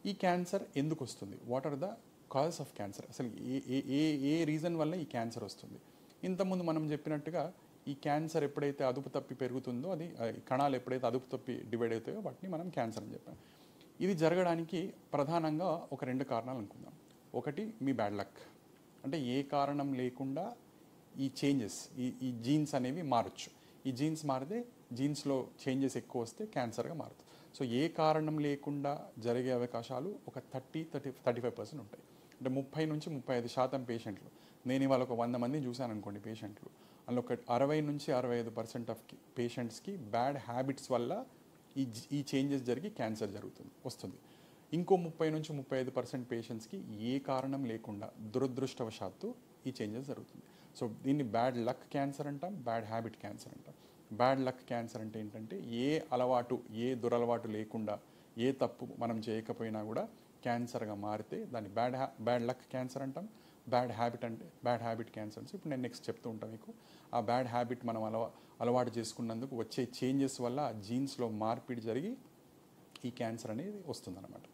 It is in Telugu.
ఈ క్యాన్సర్ ఎందుకు వస్తుంది, what are the causes of cancer, అసలు ఏ ఏ ఏ ఏ రీజన్ వల్ల ఈ క్యాన్సర్ వస్తుంది. ఇంతకుముందు మనం చెప్పినట్టుగా ఈ క్యాన్సర్ ఎప్పుడైతే అదుపు తప్పి పెరుగుతుందో అది కణాలు ఎప్పుడైతే అదుపు తప్పి డివైడ్ అవుతాయో వాటిని మనం క్యాన్సర్ అని చెప్పాం. ఇది జరగడానికి ప్రధానంగా ఒక 2 కారణాలు అనుకుందాం. ఒకటి మీ బ్యాడ్ లక్, అంటే ఏ కారణం లేకుండా ఈ చేంజెస్ ఈ జీన్స్ అనేవి మారచ్చు. ఈ జీన్స్ మారితే జీన్స్లో చేంజెస్ ఎక్కువ వస్తే క్యాన్సర్గా మారుతుంది. సో ఏ కారణం లేకుండా జరిగే అవకాశాలు ఒక 35% ఉంటాయి. అంటే 30 నుంచి 35% పేషెంట్లు, నేను ఇవాళ ఒక 100 మందిని చూశాను అనుకోండి పేషెంట్లు, అందులో ఒక 60 నుంచి 65% ఆఫ్ పేషెంట్స్కి బ్యాడ్ హ్యాబిట్స్ వల్ల ఈ చేంజెస్ జరిగి క్యాన్సర్ వస్తుంది. ఇంకో 30 నుంచి 35% పేషెంట్స్కి ఏ కారణం లేకుండా దురదృష్టవశాత్తు ఈ చేంజెస్ జరుగుతుంది. సో దీన్ని బ్యాడ్ లక్ క్యాన్సర్ అంటాం, బ్యాడ్ హ్యాబిట్ క్యాన్సర్ అంటాం. బ్యాడ్ లక్ క్యాన్సర్ అంటే ఏంటంటే ఏ దురలవాటు లేకుండా ఏ తప్పు మనం చేయకపోయినా కూడా క్యాన్సర్గా మారితే దాన్ని బ్యాడ్ లక్ క్యాన్సర్ అంటాం. బ్యాడ్ హ్యాబిట్ క్యాన్సర్ అంటే ఇప్పుడు నేను నెక్స్ట్ చెప్తూ ఉంటాను మీకు. ఆ బ్యాడ్ హ్యాబిట్ మనం అలవాటు చేసుకున్నందుకు వచ్చే చేంజెస్ వల్ల జీన్స్లో మార్పిడి జరిగి ఈ క్యాన్సర్ అనేది వస్తుందన్నమాట.